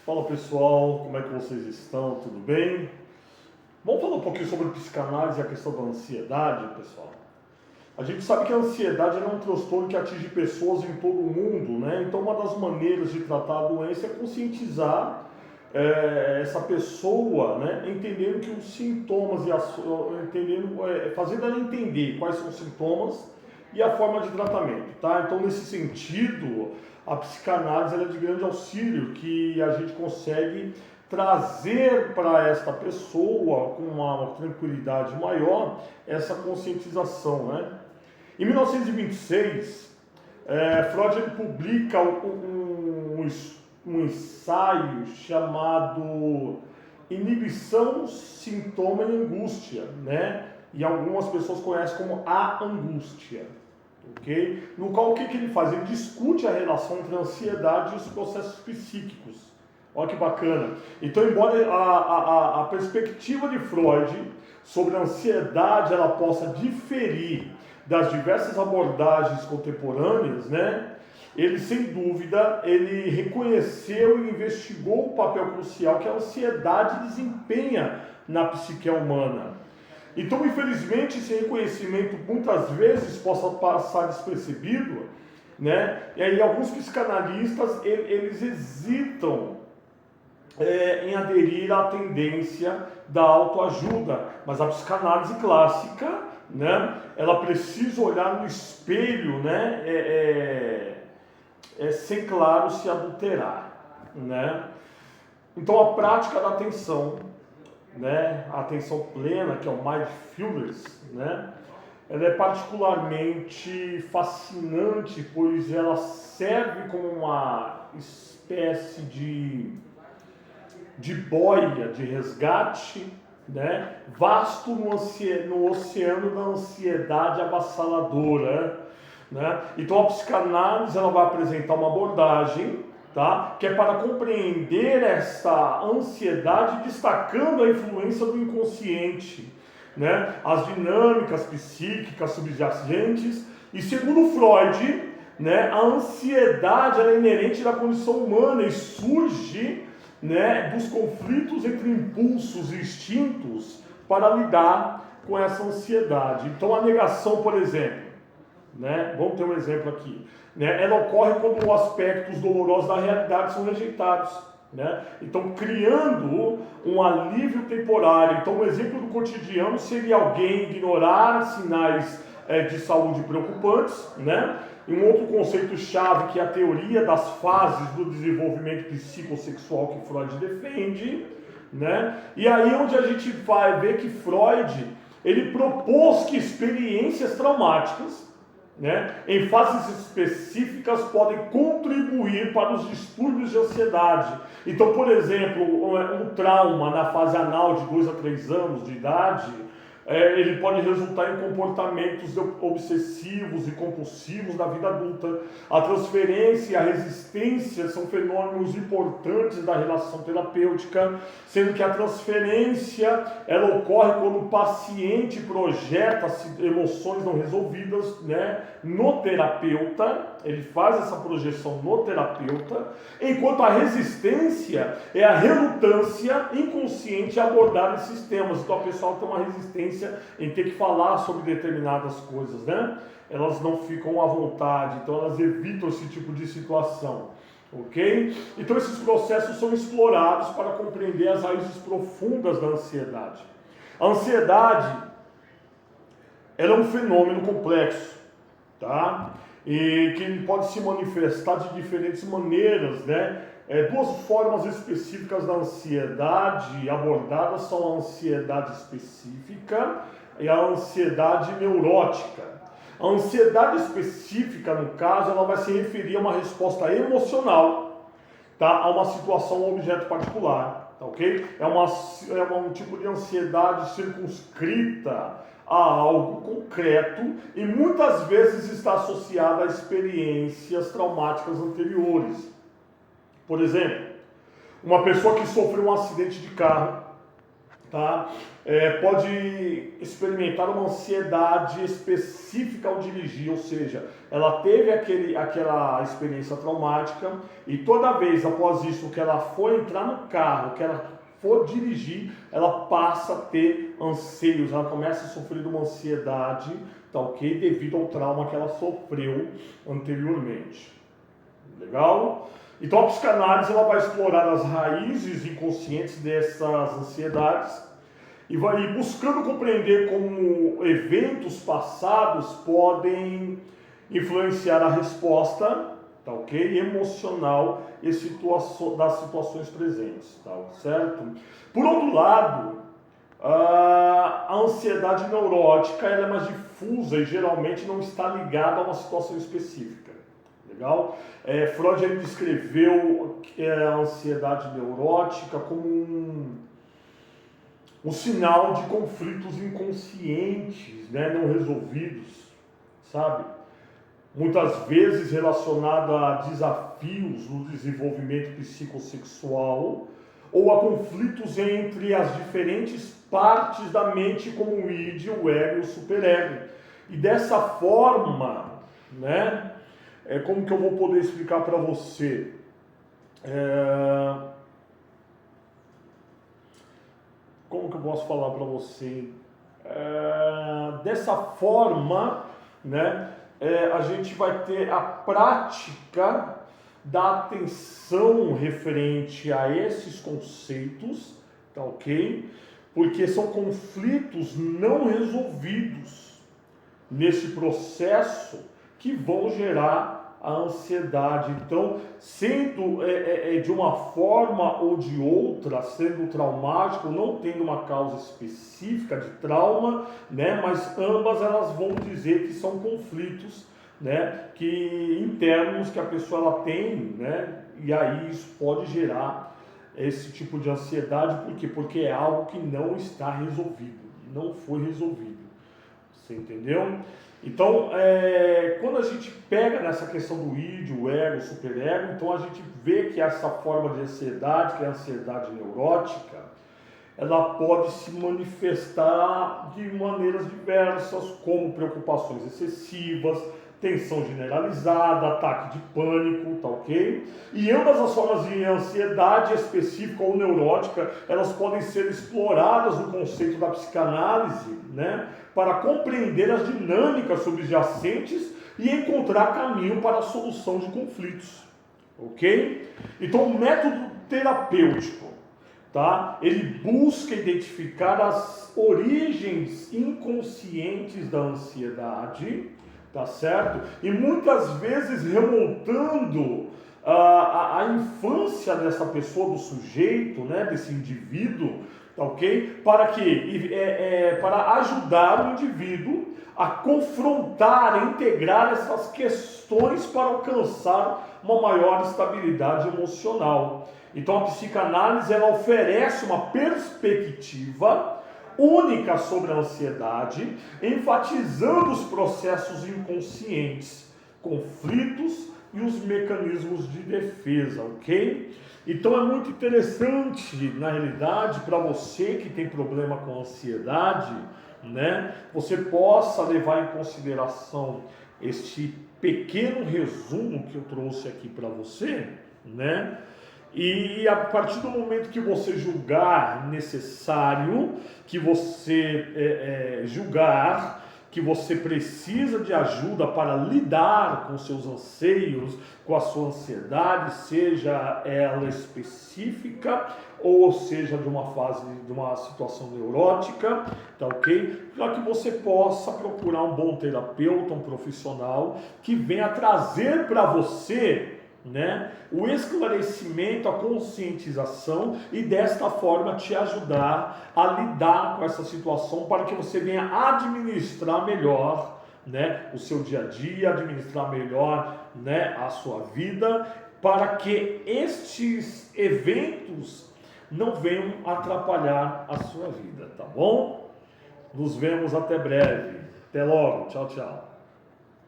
Fala pessoal, como é que vocês estão? Tudo bem? Vamos falar um pouquinho sobre psicanálise e a questão da ansiedade, pessoal. A gente sabe que a ansiedade é um transtorno que atinge pessoas em todo o mundo, né? Então uma das maneiras de tratar a doença é conscientizar essa pessoa, né? Entendendo que os sintomas fazendo ela entender quais são os sintomas e a forma de tratamento, tá? Então nesse sentido, a psicanálise ela é de grande auxílio, que a gente consegue trazer para esta pessoa com uma tranquilidade maior essa conscientização, né? Em 1926, Freud ele publica um ensaio chamado Inibição, Sintoma e Angústia, né? E algumas pessoas conhecem como a angústia, ok? No qual o que ele faz? Ele discute a relação entre a ansiedade e os processos psíquicos. Olha que bacana. Então, embora a perspectiva de Freud sobre a ansiedade ela possa diferir das diversas abordagens contemporâneas, né? Ele, sem dúvida, ele reconheceu e investigou o papel crucial que a ansiedade desempenha na psique humana. Então, infelizmente, esse reconhecimento muitas vezes possa passar despercebido, né? E aí alguns psicanalistas, eles hesitam em aderir à tendência da autoajuda, mas a psicanálise clássica, né, ela precisa olhar no espelho, né, sem, claro, se adulterar, né? Então a prática da atenção, né, a atenção plena, que é o mindfulness, né, ela é particularmente fascinante, pois ela serve como uma espécie de boia de resgate, né, vasto no oceano da ansiedade avassaladora, né? Então a psicanálise ela vai apresentar uma abordagem, tá, que é para compreender essa ansiedade, destacando a influência do inconsciente, né, as dinâmicas psíquicas subjacentes. E segundo Freud, né, a ansiedade ela é inerente da condição humana e surge, né, dos conflitos entre impulsos e instintos para lidar com essa ansiedade. Então a negação, por exemplo, né, vamos ter um exemplo aqui, né, ela ocorre quando os aspectos dolorosos da realidade são rejeitados, né? Então criando um alívio temporário. Então um exemplo do cotidiano seria alguém ignorar sinais de saúde preocupantes, né? E um outro conceito-chave que é a teoria das fases do desenvolvimento psicossexual que Freud defende, né? E aí onde a gente vai ver que Freud, ele propôs que experiências traumáticas, né, em fases específicas podem contribuir para os distúrbios de ansiedade. Então, por exemplo, um trauma na fase anal de 2 a 3 anos de idade, ele pode resultar em comportamentos obsessivos e compulsivos na vida adulta. A transferência e a resistência são fenômenos importantes da relação terapêutica, sendo que a transferência ela ocorre quando o paciente projeta emoções não resolvidas, né, no terapeuta. Ele faz essa projeção no terapeuta, enquanto a resistência é a relutância inconsciente a abordar esses temas. Então a pessoa tem uma resistência em ter que falar sobre determinadas coisas, né? Elas não ficam à vontade, então elas evitam esse tipo de situação, ok? Então esses processos são explorados para compreender as raízes profundas da ansiedade. A ansiedade, ela é um fenômeno complexo, tá? E que ele pode se manifestar de diferentes maneiras, né? Duas formas específicas da ansiedade abordadas são a ansiedade específica e a ansiedade neurótica. A ansiedade específica, no caso, ela vai se referir a uma resposta emocional, tá, a uma situação ou objeto particular, tá, ok? É um tipo de ansiedade circunscrita a algo concreto e muitas vezes está associada a experiências traumáticas anteriores. Por exemplo, uma pessoa que sofreu um acidente de carro, tá? Pode experimentar uma ansiedade específica ao dirigir, ou seja, ela teve aquela experiência traumática e toda vez após isso que ela for entrar no carro, que ela for dirigir, ela passa a ter anseios, ela começa a sofrer uma ansiedade, tá ok? Devido ao trauma que ela sofreu anteriormente. Legal? Então a psicanálise ela vai explorar as raízes inconscientes dessas ansiedades e vai buscando compreender como eventos passados podem influenciar a resposta, tá ok? Emocional e das situações presentes, tá certo? Por outro lado, a ansiedade neurótica ela é mais difusa e geralmente não está ligada a uma situação específica. Legal? Freud ele descreveu a ansiedade neurótica como um sinal de conflitos inconscientes, né, não resolvidos, sabe? Muitas vezes relacionado a desafios no desenvolvimento psicossexual ou a conflitos entre as diferentes partes da mente, como o id, o ego e o superego. E dessa forma, né, como que eu vou poder explicar para você? Como que eu posso falar para você? Dessa forma, né, a gente vai ter a prática da atenção referente a esses conceitos, tá ok? Porque são conflitos não resolvidos nesse processo que vão gerar a ansiedade. Então, sendo de uma forma ou de outra, sendo traumático, não tendo uma causa específica de trauma, né, mas ambas elas vão dizer que são conflitos, né, que internos que a pessoa ela tem, né, e aí isso pode gerar esse tipo de ansiedade. Por quê? Porque é algo que não está resolvido, não foi resolvido. Você entendeu? Então, quando a gente pega nessa questão do id, o ego, o superego, então a gente vê que essa forma de ansiedade, que é a ansiedade neurótica, ela pode se manifestar de maneiras diversas, como preocupações excessivas, tensão generalizada, ataque de pânico, tá ok? E ambas as formas de ansiedade específica ou neurótica, elas podem ser exploradas no conceito da psicanálise, né, para compreender as dinâmicas subjacentes e encontrar caminho para a solução de conflitos, ok? Então, o método terapêutico, tá? Ele busca identificar as origens inconscientes da ansiedade, tá certo? E muitas vezes remontando a infância dessa pessoa, do sujeito, né, desse indivíduo, tá ok? Para que para ajudar o indivíduo a confrontar, a integrar essas questões para alcançar uma maior estabilidade emocional. Então a psicanálise ela oferece uma perspectiva única sobre a ansiedade, enfatizando os processos inconscientes, conflitos e os mecanismos de defesa, ok? Então é muito interessante, na realidade, para você que tem problema com ansiedade, né, você possa levar em consideração este pequeno resumo que eu trouxe aqui para você, né? E a partir do momento que você julgar necessário, que você julgar que você precisa de ajuda para lidar com seus anseios, com a sua ansiedade, seja ela específica ou seja de uma fase, de uma situação neurótica, tá ok? Para que você possa procurar um bom terapeuta, um profissional que venha trazer para você, né, o esclarecimento, a conscientização e desta forma te ajudar a lidar com essa situação para que você venha administrar melhor, né, o seu dia a dia, administrar melhor, né, a sua vida, para que estes eventos não venham atrapalhar a sua vida, tá bom? Nos vemos até breve. Até logo. Tchau, tchau.